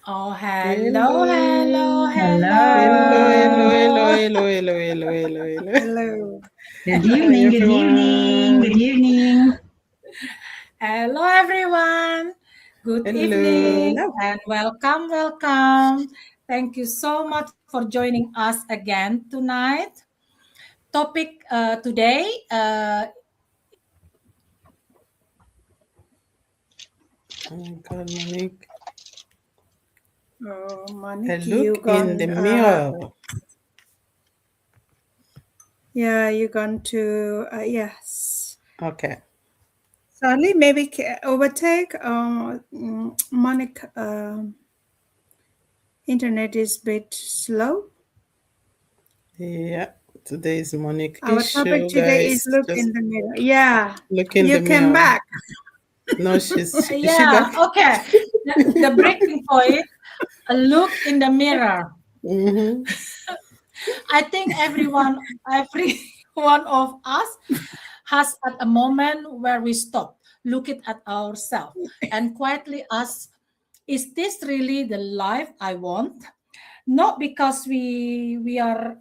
Oh, hello, hello, Hello. Hello, hello, hello, hello. hello, hello, hello, hello, hello. Hello. Good Hi, evening, good evening, good everyone. evening. Hello, everyone. Good evening Hello. and welcome, welcome. Thank you so much for joining us again tonight. Topic today Oh my God, Monique. oh, I Monique, you look in gone the mirror. yeah, you gone to yes. Okay. Sadly, maybe overtake Monique internet is bit slow. Yeah. Today is Monique Our topic issue, today is guys. look Just in the mirror. Yeah, look in you the came mirror. back. No, is she Yeah, back? okay. The breaking point, a look in the mirror. Mm-hmm. I think every one of us has at a moment where we stop, look it at ourselves, and quietly ask, is this really the life I want? Not because we are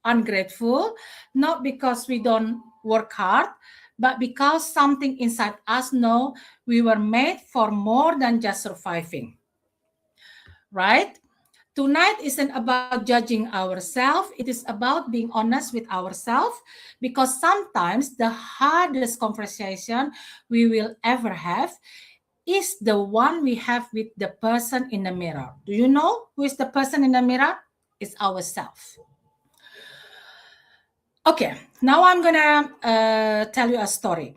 ungrateful, not because we don't work hard, but because something inside us know we were made for more than just surviving, right? Tonight isn't about judging ourselves, it is about being honest with ourselves because sometimes the hardest conversation we will ever have is the one we have with the person in the mirror. Do you know who is the person in the mirror? It's ourselves. Okay, now I'm gonna tell you a story.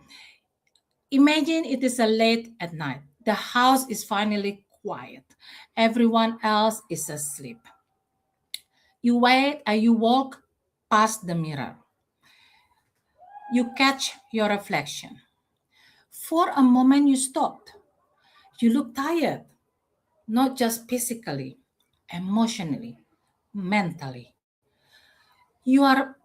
Imagine it is a late at night. The house is finally quiet. Everyone else is asleep. You wait and you walk past the mirror. You catch your reflection. For a moment, you stopped. You look tired, not just physically, emotionally, mentally. You are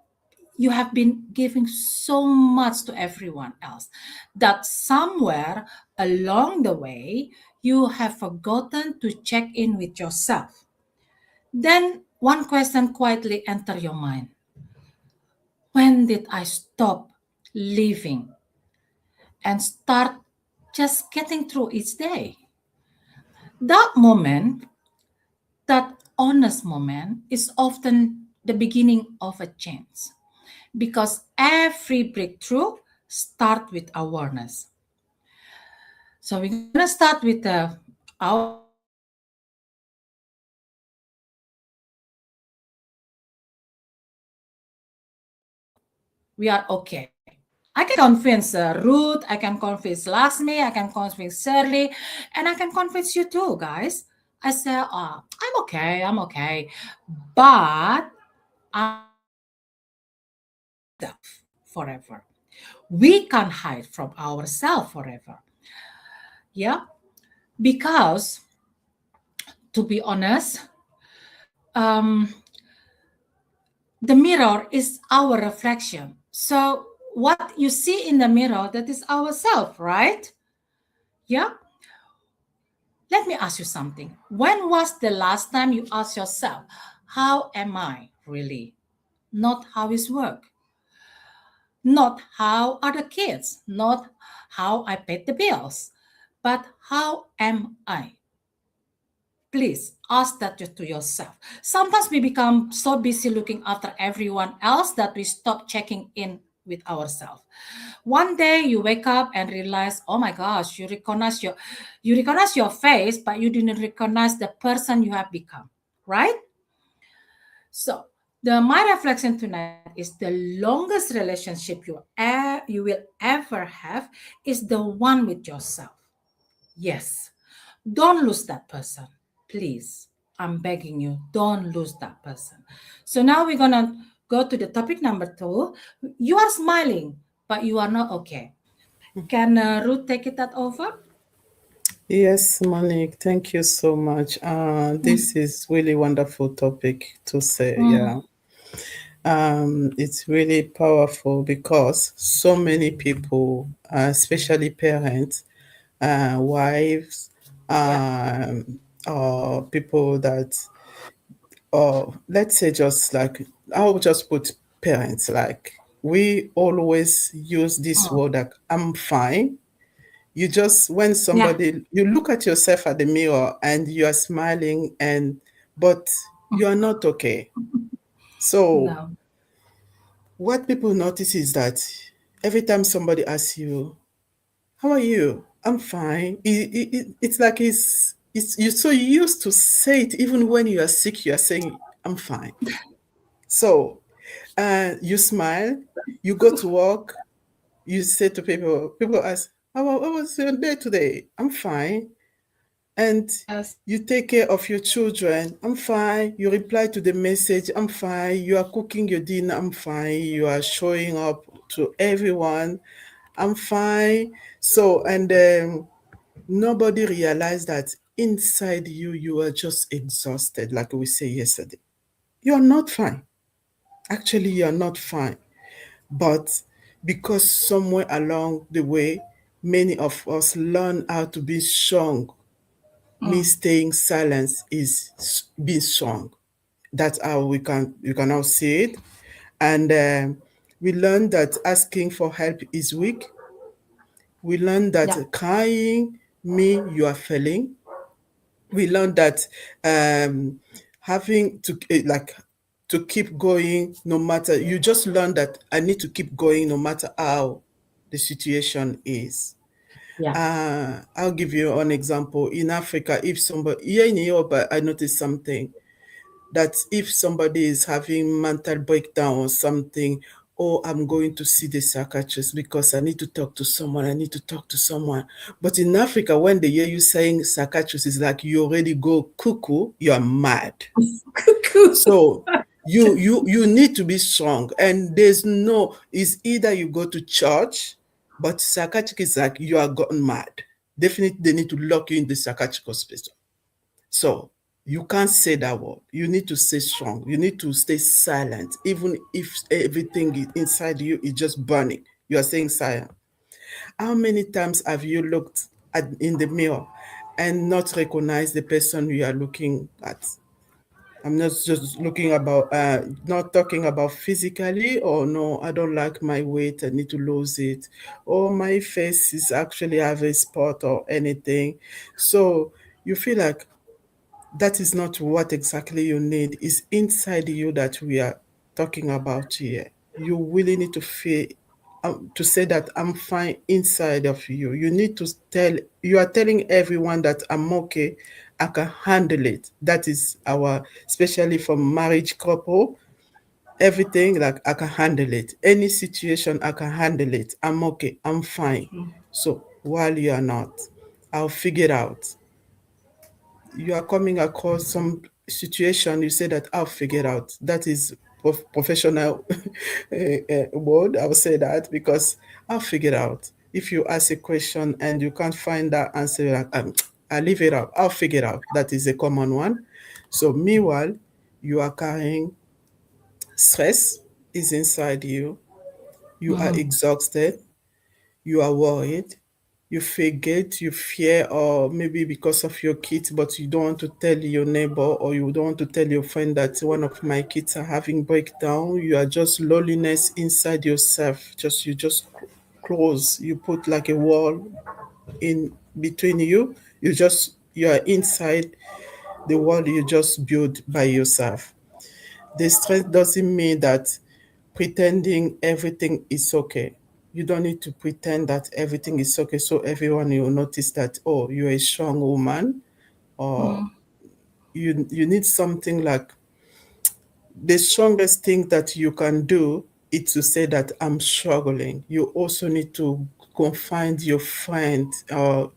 you have been giving so much to everyone else that somewhere along the way you have forgotten to check in with yourself. Then one question quietly enter your mind. When did I stop living and start just getting through each day? That moment, that honest moment, is often the beginning of a change because every breakthrough start with awareness. So we're gonna start with our we are okay. I can convince Ruth, I can convince Lasmi, I can convince Shirley, and I can convince you too, guys. I say, I'm okay, but I'm forever. We can't hide from ourselves forever. Yeah, because to be honest, um, the mirror is our reflection. So what you see in the mirror, that is ourself, right? Yeah. Let me ask you something. When was the last time you asked yourself, how am I really? Not how is work, not how are the kids, not how I paid the bills, but how am I? Please ask that to yourself. Sometimes we become so busy looking after everyone else that we stop checking in with ourselves. One day you wake up and realize, oh my gosh, you recognize your face, but you didn't recognize the person you have become, right? So the my reflection tonight is the longest relationship you will ever have is the one with yourself. Yes. Don't lose that person. Please. I'm begging you, don't lose that person. So now we're going to go to the topic number 2. You are smiling, but you are not okay. Can Ruth take it that over? Yes, Monique, thank you so much. This is really wonderful topic to say. Yeah. It's really powerful because so many people, especially parents, wives, Yeah. um, people that, let's say, just like, I'll just put parents, like, we always use this Mm. word like, I'm fine. You just, when Yeah. somebody, you look at yourself at the mirror and you are smiling, but you are not okay. So No. what people notice is that every time somebody asks you, how are you? I'm fine. It's like you're so used to say it, even when you are sick, you are saying, I'm fine. So you smile, you go to work, you say to people ask, how was your day today? I'm fine. And Yes. you take care of your children. I'm fine. You reply to the message. I'm fine. You are cooking your dinner. I'm fine. You are showing up to everyone. I'm fine. So, and nobody realized that inside you, you are just exhausted, like we say yesterday. You're not fine. Actually, you're not fine. But because somewhere along the way, many of us learn how to be strong. Me Mm. staying silent is being strong. That's how we can now see it. And we learn that asking for help is weak. We learn that Yeah. crying mean you are failing. We learn that um, having to like to keep going no matter, you just learn that I need to keep going no matter how the situation is. Yeah. I'll give you an example. In Africa, if somebody, here in Europe, I noticed something that if somebody is having mental breakdown or something, oh, I'm going to see the psychiatrist because I need to talk to someone. I need to talk to someone. But in Africa, when they hear you saying psychiatrist, it's like you already go cuckoo, you're mad. Cuckoo. So you need to be strong. And there's no, it's either you go to church, but psychiatric is like you are gotten mad. Definitely they need to lock you in the psychiatric hospital. So you can't say that word. You need to stay strong. You need to stay silent. Even if everything inside you is just burning, you are staying silent. How many times have you looked in the mirror and not recognized the person you are looking at? I'm not just looking about, not talking about physically, or no, I don't like my weight, I need to lose it, or my face is actually have a spot or anything. So you feel like that is not what exactly you need. It's inside you that we are talking about here. You really need to feel, to say that I'm fine inside of you. You need to tell, you are telling everyone that I'm okay, I can handle it. That is our, especially for marriage couple, everything, like I can handle it. Any situation, I can handle it. I'm okay, I'm fine. So while you are not, I'll figure it out. You are coming across some situation, you say that I'll figure it out. That is professional word. I will say that because I'll figure it out. If you ask a question and you can't find that answer, you're like, I'll leave it out. I'll figure it out. That is a common one. So meanwhile, you are carrying stress is inside you. You are Mm. exhausted. You are worried, you forget, you fear, or maybe because of your kids, but you don't want to tell your neighbor or you don't want to tell your friend that one of my kids are having breakdown. You are just loneliness inside yourself. Just you just close. You put like a wall in between you. You are inside the wall you just build by yourself. The strength doesn't mean that pretending everything is okay. You don't need to pretend that everything is okay so everyone will notice that, oh, you're a strong woman, or Mm. you need something like, the strongest thing that you can do is to say that I'm struggling. You also need to go find your friend or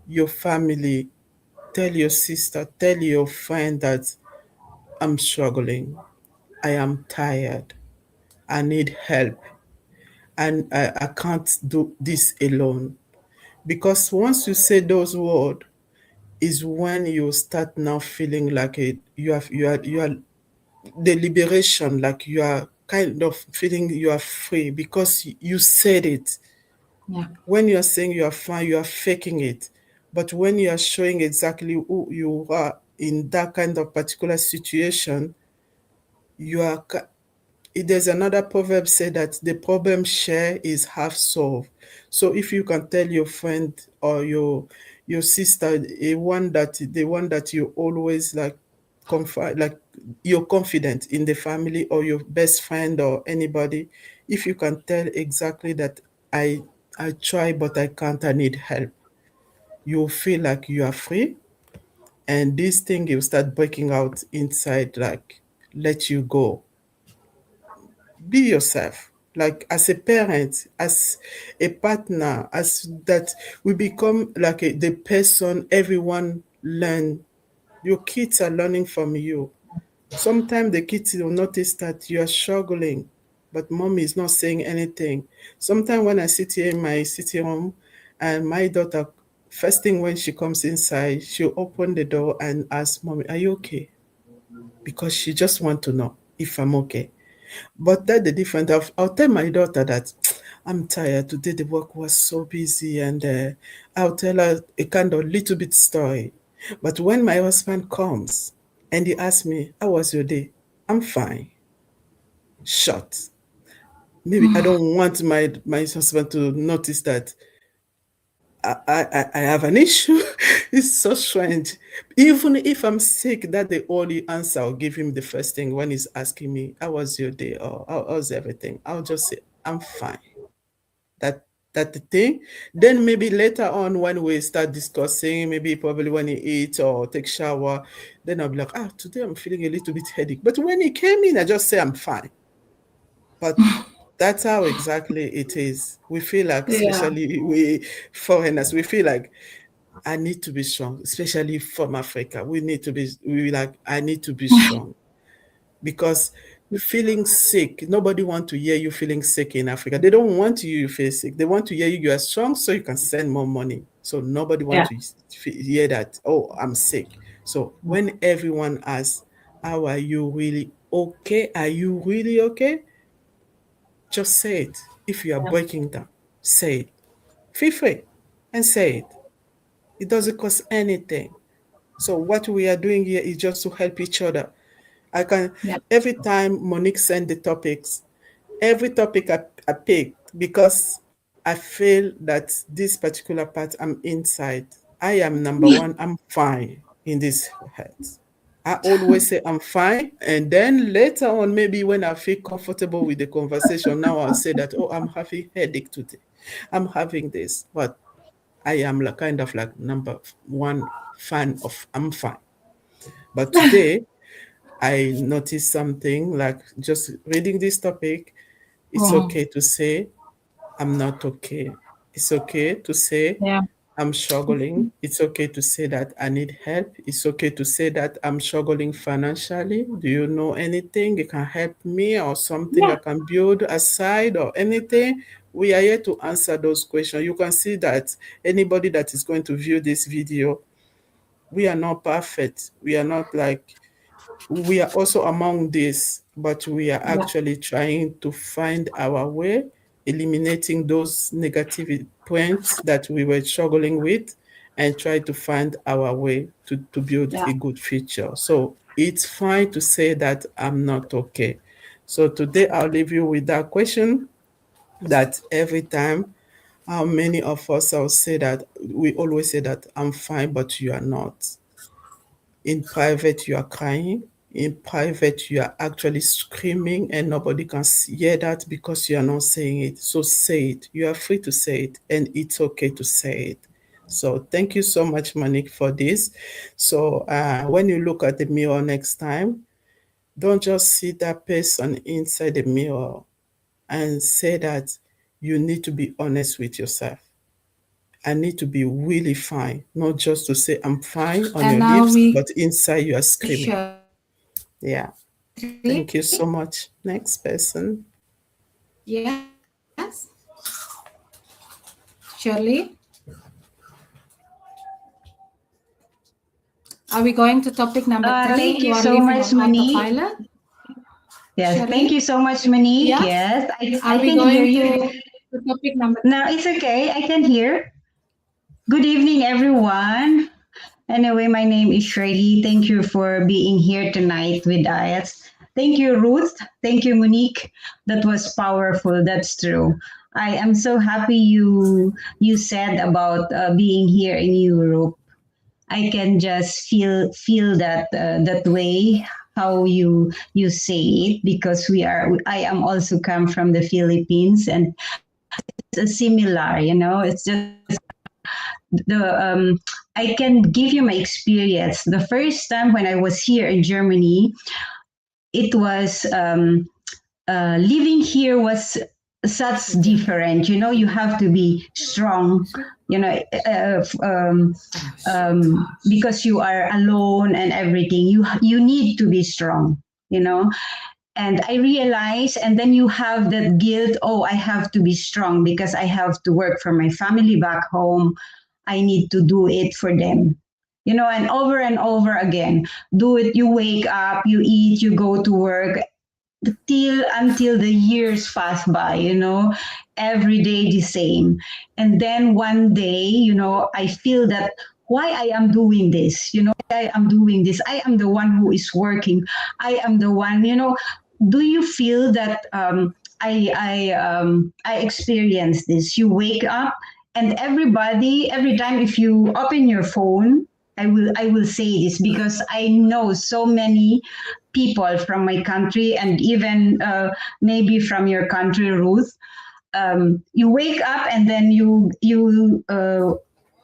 your family, tell your sister, tell your friend that I'm struggling, I am tired, I need help, and I can't do this alone. Because once you say those words, is when you start now feeling like it, you are the liberation, like you are kind of feeling you are free because you said it. Yeah. When you are saying you are fine, you are faking it. But when you are showing exactly who you are in that kind of particular situation, you are. There's another proverb say that the problem shared is half solved. So if you can tell your friend or your sister, the one that you always like confide, like you're confident in the family or your best friend or anybody, if you can tell exactly that I try but I can't, I need help, you'll feel like you are free, and this thing will start breaking out inside, like let you go. Be yourself, like as a parent, as a partner, as that we become like the person everyone learn. Your kids are learning from you. Sometimes the kids will notice that you are struggling, but mommy is not saying anything. Sometimes when I sit here in my sitting room and my daughter, first thing when she comes inside, she'll open the door and ask mommy, are you okay? Because she just want to know if I'm okay. But that the difference of, I'll tell my daughter that I'm tired today. The work was so busy, and I'll tell her a kind of little bit story. But when my husband comes and he asks me, "How was your day?" I'm fine. Shut. Maybe I don't want my husband to notice that I have an issue. It's so strange. Even if I'm sick, that the only answer I'll give him the first thing when he's asking me, "How was your day?" or how's everything?" I'll just say, "I'm fine." That that the thing. Then maybe later on when we start discussing, maybe probably when he eats or take shower, then I'll be like, today I'm feeling a little bit headache. But when he came in, I just say I'm fine. But that's how exactly it is. We feel like, Yeah. especially we foreigners, we feel like I need to be strong, especially from Africa. We like, I need to be strong because feeling sick, nobody want to hear you feeling sick in Africa. They don't want you to feel sick. They want to hear you are strong so you can send more money. So nobody want Yeah. to hear that, oh, I'm sick. So when everyone asks, how are you really okay? Are you really okay? Just say it. If you are Yeah. breaking down, say it. Feel free and say it. It doesn't cost anything. So what we are doing here is just to help each other. I can Yeah. every time Monique send the topics, every topic I pick because I feel that this particular part I'm inside. I am number one. I'm fine in this health. I always say I'm fine, and then later on, maybe when I feel comfortable with the conversation, now I'll say that, oh, I'm having headache today. I'm having this, but I am like kind of like number one fan of I'm fine. But today I noticed something like just reading this topic. It's Mhm. okay to say I'm not okay. It's okay to say Yeah. I'm struggling. It's okay to say that I need help. It's okay to say that I'm struggling financially. Do you know anything you can help me or something I Yeah. can build aside or anything? We are here to answer those questions. You can see that anybody that is going to view this video, we are not perfect. We are not like, we are also among this, but we are Yeah. actually trying to find our way, eliminating those negative points that we were struggling with, and try to find our way to build Yeah. a good future. So it's fine to say that I'm not okay. So today I'll leave you with that question that every time, how many of us will say that we always say that I'm fine, but you are not. In private, you are crying. In private, you are actually screaming, and nobody can hear that because you are not saying it. So say it. You are free to say it, and it's okay to say it. So thank you so much, Monique, for this. So when you look at the mirror next time, don't just see that person inside the mirror and say that you need to be honest with yourself. I need to be really fine, not just to say I'm fine on And your now lips, we but inside you are screaming. Yeah. Shirley. Thank you so much. Next person. Yes. Shirley, are we going to topic number 3? Thank You you are so living much, on Monique. autopilot. Yes, thank Shirley? you so much, Monique. Yeah. Yes, Are I we can hear going you. to topic number No, it's okay. I can hear. Good evening, everyone. Anyway, my name is Shirley. Thank you for being here tonight with us. Thank you, Ruth. Thank you, Monique. That was powerful. That's true. I am so happy you said about being here in Europe. I can just feel that that way how you say it, because I am also come from the Philippines, and it's similar. It's just the I can give you my experience. The first time when I was here in Germany, it was living here was such different. You have to be strong. Because you are alone and everything. You need to be strong. And I realize, and then you have that guilt. Oh, I have to be strong because I have to work for my family back home. I need to do it for them. And over again. Do it. You wake up, you eat, you go to work until the years pass by, every day the same. And then one day, I feel that why I am doing this, I am doing this. I am the one who is working. I am the one, do you feel that I experience this? You wake up and every time if you open your phone, I will say this because I know so many people from my country and even maybe from your country, Ruth. You wake up and then you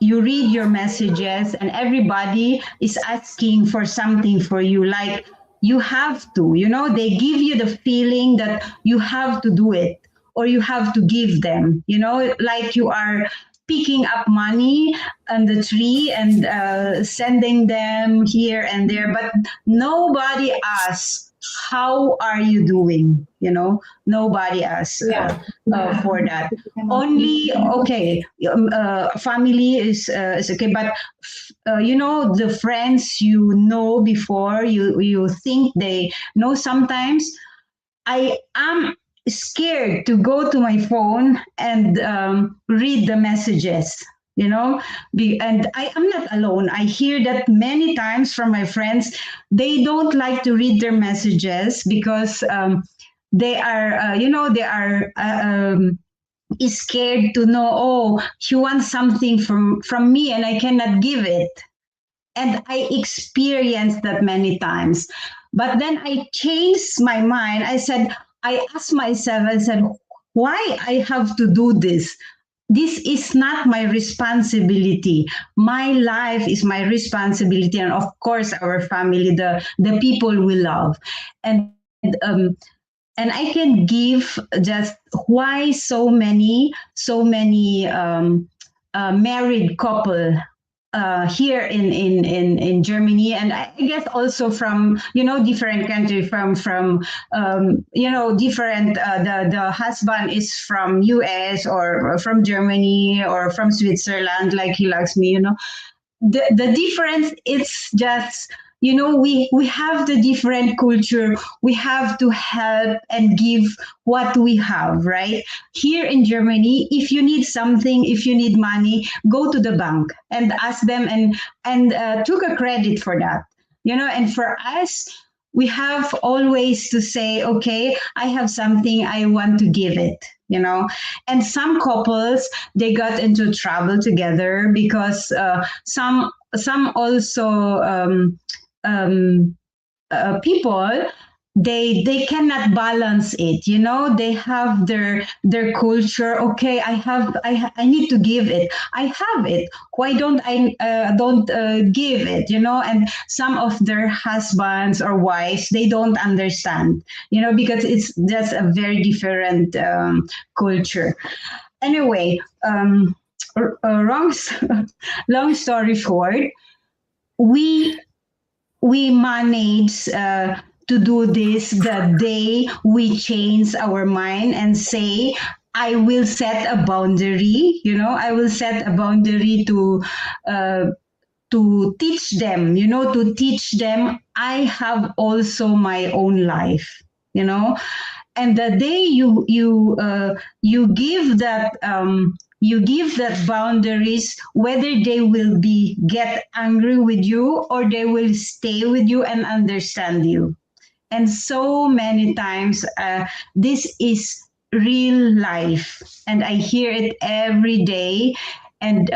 read your messages and everybody is asking for something for you, like you have to, they give you the feeling that you have to do it or you have to give them, like you are picking up money on the tree and sending them here and there, but nobody asks, how are you doing? Nobody asks for that. Only, okay, family is okay, but the friends before, you think they know. Sometimes I am scared to go to my phone and read the messages, and I am not alone. I hear that many times from my friends. They don't like to read their messages because they are, scared to know, oh, she wants something from me and I cannot give it. And I experienced that many times. But then I changed my mind. I asked myself, I said, why I have to do this? This is not my responsibility. My life is my responsibility. And of course, our family, the people we love. And I can give just why so many married couple here in Germany, and I guess also from different country, from different. The husband is from US or from Germany or from Switzerland, like he likes me. The difference is just. We have the different culture. We have to help and give what we have, right? Here in Germany, if you need something, if you need money, go to the bank and ask them and took a credit for that. And for us, we have always to say, okay, I have something, I want to give it. And some couples, they got into trouble together because some also people, they cannot balance it. They have their culture. Okay, I need to give it. I have it. Why don't I don't give it? And some of their husbands or wives, they don't understand. Because it's just a very different culture. Anyway, long story short, we manage to do this the day we change our mind and say, I will set a boundary. I will set a boundary to teach them. To teach them I have also my own life. And the day you give that you give that boundaries, whether they will be get angry with you or they will stay with you and understand you. And so many times, this is real life, and I hear it every day. And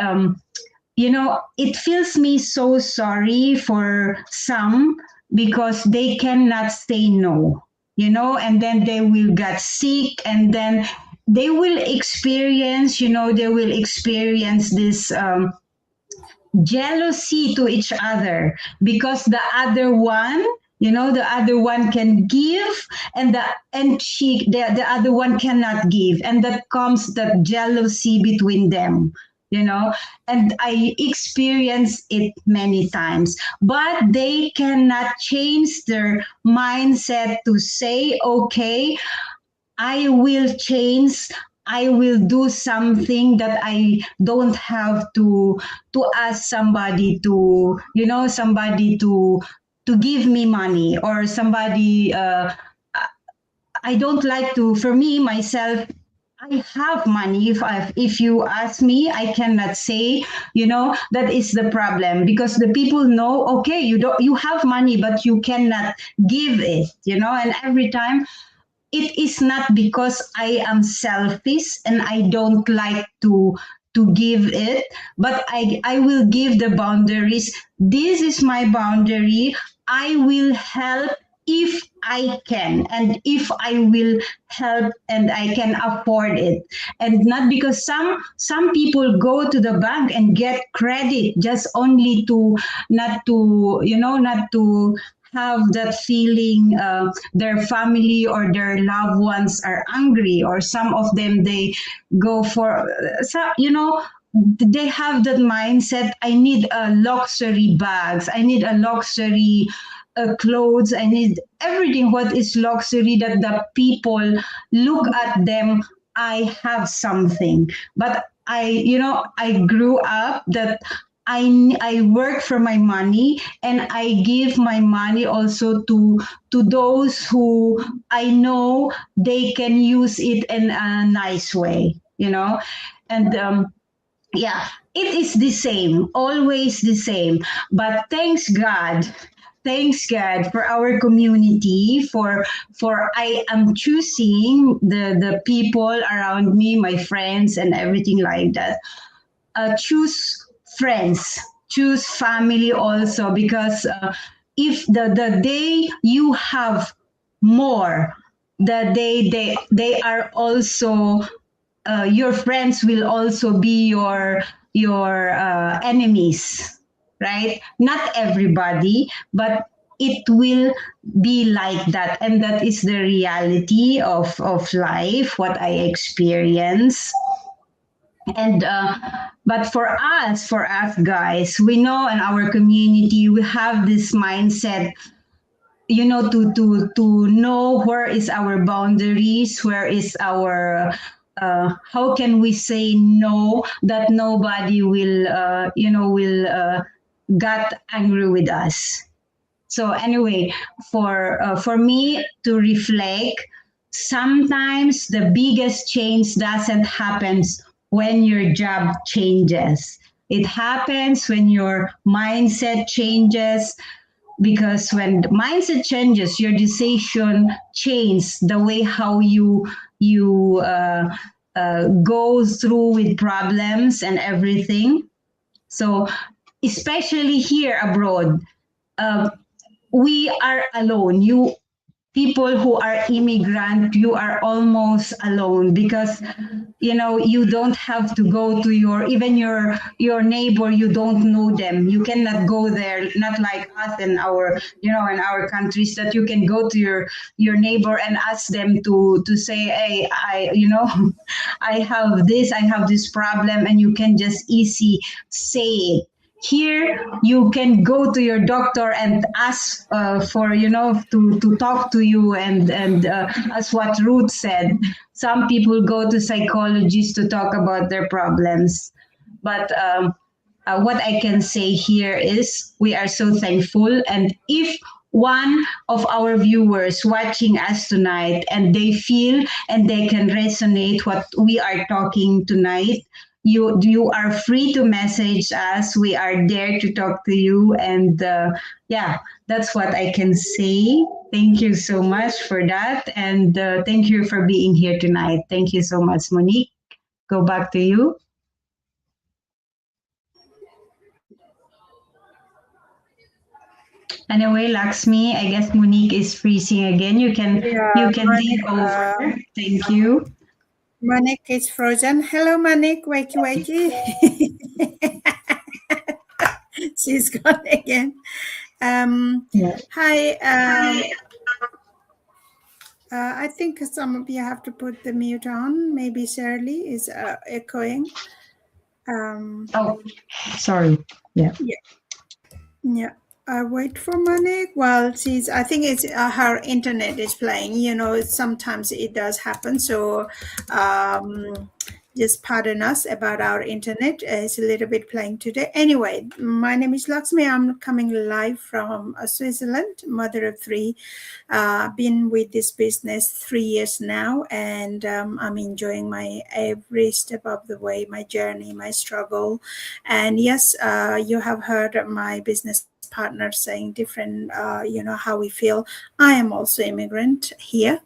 it feels me so sorry for some, because they cannot say no, and then they will get sick, and then they will experience, this jealousy to each other, because the other one, the other one can give, and the other one cannot give, and that comes the jealousy between them. And I experienced it many times, but they cannot change their mindset to say, okay, I will change. I will do something that I don't have to ask somebody to, somebody to give me money, or somebody. I don't like to. For me, myself, I have money. If you ask me, I cannot say. That is the problem, because the people know. Okay, you have money, but you cannot give it. And every time, it is not because I am selfish and I don't like to give it, but I will give the boundaries. This is my boundary. I will help if I can, and if I will help and I can afford it. And not because some people go to the bank and get credit just only to not to have that feeling, their family or their loved ones are angry, or some of them, they go for they have that mindset. I need a luxury bags, I need a luxury clothes, I need everything what is luxury, that the people look at them. I have something, but I grew up that I work for my money, and I give my money also to those who I know they can use it in a nice way, and yeah, it is the same, always the same. But thanks God for our community, for I am choosing the people around me, my friends and everything like that. Choose friends, choose family also, because if the day you have more, the day they are also your friends will also be your enemies, right? Not everybody, but it will be like that, and that is the reality of life, what I experience. And but for us guys, we know in our community we have this mindset, to know where is our boundaries, where is our how can we say no, that nobody will get angry with us. So anyway, for me to reflect, sometimes the biggest change doesn't happen when your job changes. It happens when your mindset changes, because when the mindset changes, your decision changes, the way how you go through with problems and everything. So especially here abroad, we are alone. You people who are immigrant, you are almost alone, because you don't have to go to your neighbor. You don't know them. You cannot go there. Not like us in our in our countries, that you can go to your neighbor and ask them to say, hey, I have this problem, and you can just easy say it. Here, you can go to your doctor and ask for to talk to you, and as what Ruth said, some people go to psychologists to talk about their problems. But what I can say here is we are so thankful, and if one of our viewers watching us tonight and they feel and they can resonate what we are talking tonight, you are free to message us. We are there to talk to you, and yeah, that's what I can say. Thank you so much for that, and thank you for being here tonight. Thank you so much, Monique. Go back to you. Anyway, Lakshmi, I guess Monique is freezing again. You can take over. Thank you. Monique is frozen. Hello, Monique. Wakey, wakey. She's gone again. Yeah. Hi. I think some of you have to put the mute on. Maybe Shirley is echoing. Oh, sorry. Yeah. Yeah. I wait for Monique. Well, I think it's her internet is playing. You know, sometimes it does happen. So just pardon us about our internet. It's a little bit playing today. Anyway, my name is Lakshmi. I'm coming live from Switzerland, mother of three. Been with this business 3 years now, and I'm enjoying my every step of the way, my journey, my struggle. And yes, you have heard my business partner saying different, how we feel. I am also immigrant here.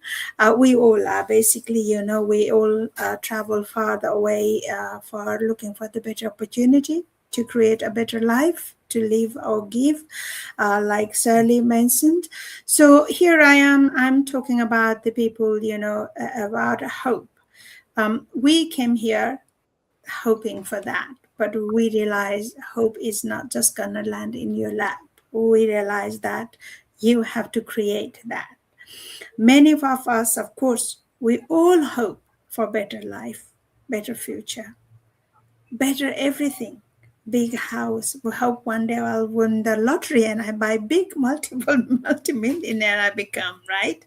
We all are basically, we all travel farther away for looking for the better opportunity to create a better life, to live or give, like Shirley mentioned. So here I am, I'm talking about the people, about hope. We came here hoping for that, but we realize hope is not just gonna land in your lap. We realize that you have to create that. Many of us, of course, we all hope for better life, better future, better everything. Big house. We hope one day I'll win the lottery and I buy big multimillionaire I become, right?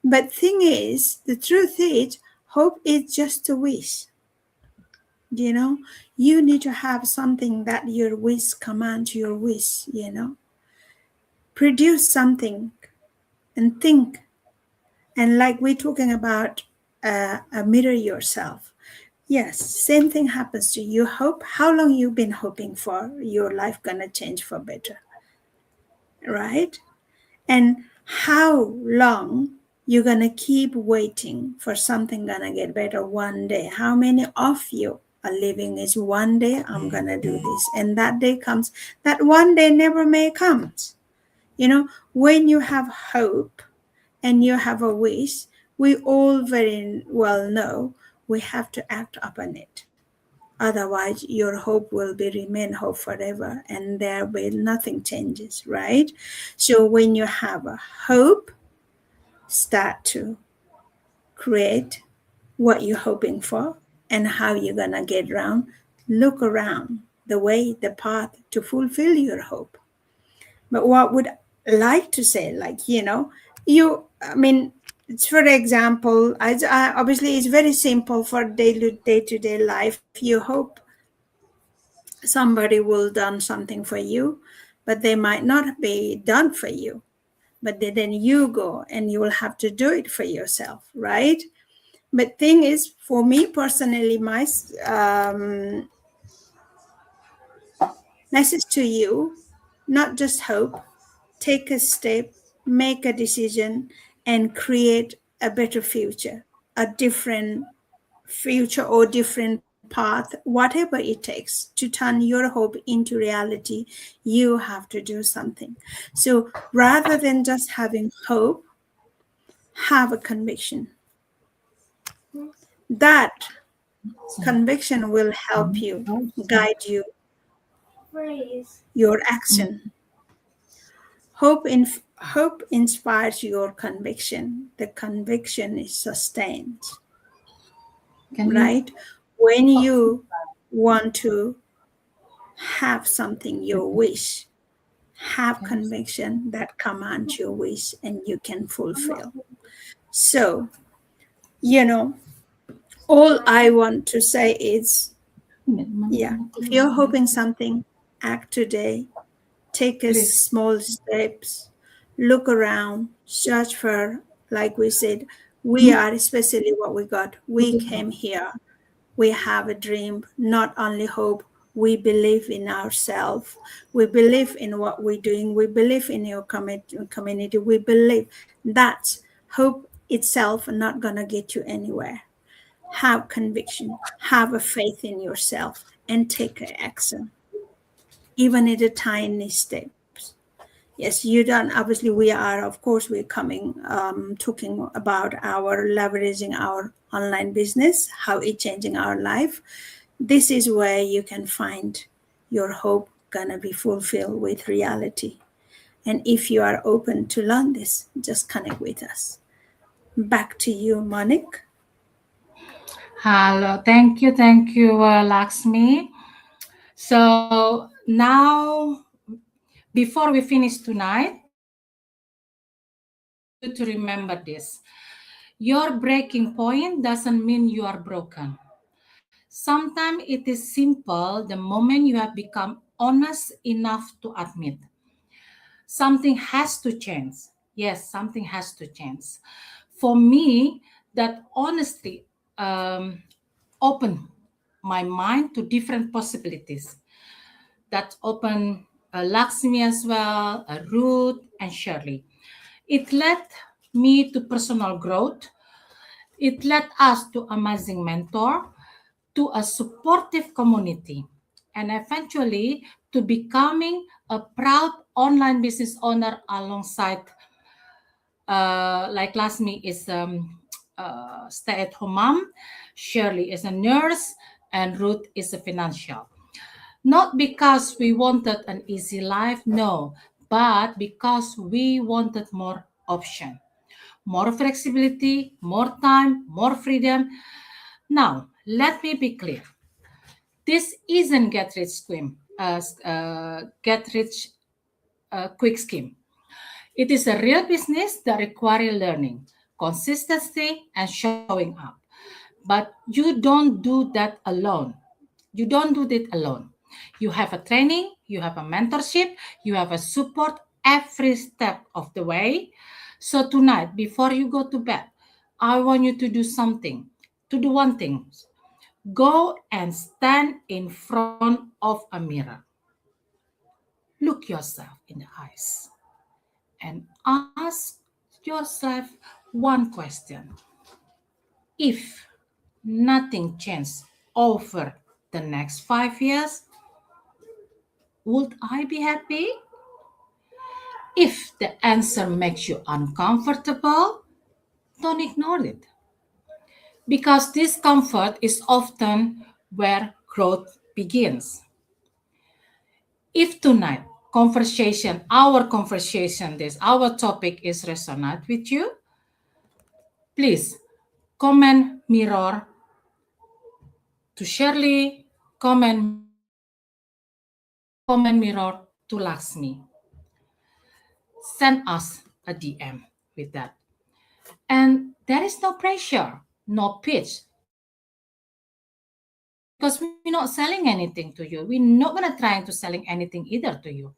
But thing is, the truth is, hope is just a wish. You need to have something that your wish commands your wish, Produce something and think. And like we're talking about mirror yourself. Yes, same thing happens to you. Hope. How long you been hoping for your life gonna change for better, right? And how long you're gonna keep waiting for something gonna get better one day? How many of you are living is one day I'm gonna do this, and that day comes. That one day never may comes. When you have hope and you have a wish, we all very well know we have to act upon it. Otherwise, your hope will remain hope forever, and there will nothing changes, right? So when you have a hope, start to create what you're hoping for and how you're gonna get around. Look around the way, the path to fulfill your hope. But what would I like to say, for example, obviously it's very simple for day-to-day life. You hope somebody will done something for you, but they might not be done for you. But then you go and you will have to do it for yourself, right? But thing is, for me personally, my message to you, not just hope, take a step, make a decision, and create a better future, a different future or different path, whatever it takes to turn your hope into reality. You have to do something. So rather than just having hope, have a conviction. That conviction will help you, guide you, your action. Hope inspires your conviction. The conviction is sustained, right? When you want to have something, your wish, have conviction that commands your wish and you can fulfill. So, all I want to say is, if you're hoping something, act today. Take a small steps, look around, search for, like we said, we are especially what we got. We came here We have a dream, not only hope. We believe in ourselves. We believe in what we're doing. We believe in your community. We believe that hope itself not going to get you anywhere. Have conviction, have a faith in yourself, and take action, even in the tiny steps. Yes, you don't. Obviously, we are, of course, we're coming, talking about our leveraging our online business, how it's changing our life. This is where you can find your hope gonna be fulfilled with reality. And if you are open to learn this, just connect with us. Back to you, Monique. Hello, thank you, Lakshmi. So now, before we finish tonight, to remember this: your breaking point doesn't mean you are broken. Sometimes it is simple the moment you have become honest enough to admit something has to change. Yes, something has to change. For me, that honestly opened my mind to different possibilities. That opened Lakshmi as well, Ruth, and Shirley. It led me to personal growth. It led us to amazing mentor, to a supportive community, and eventually to becoming a proud online business owner alongside, like Lasmi is stay-at-home mom, Shirley is a nurse, and Ruth is a financial. Not because we wanted an easy life, no, but because we wanted more option, more flexibility, more time, more freedom. Now, let me be clear. This isn't get rich quick scheme. It is a real business that requires learning, consistency, and showing up. But you don't do that alone. You don't do that alone. You have a training, you have a mentorship, you have a support every step of the way. So tonight, before you go to bed, I want you to do something, to do one thing. Go and stand in front of a mirror. Look yourself in the eyes and ask yourself one question. If nothing changes over the next 5 years, would I be happy? If the answer makes you uncomfortable, don't ignore it. Because discomfort is often where growth begins. If tonight our topic is resonate with you, please comment mirror to Shirley, comment mirror to Lakshmi. Send us a DM with that. And there is no pressure, no pitch. Because we're not selling anything to you. We're not going to try to selling anything either to you.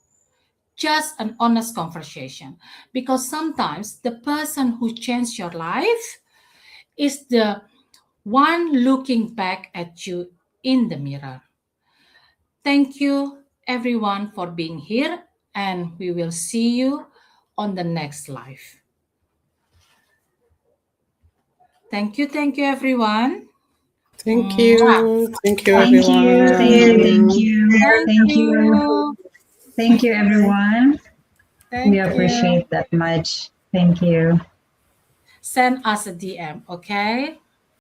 Just an honest conversation. Because sometimes the person who changed your life is the one looking back at you in the mirror. Thank you, everyone, for being here, and we will see you on the next live. Thank you, everyone. Thank you. Thank you, Thank everyone. you. Thank you. Thank you, everyone. We appreciate that much. Thank you. Send us a DM, okay?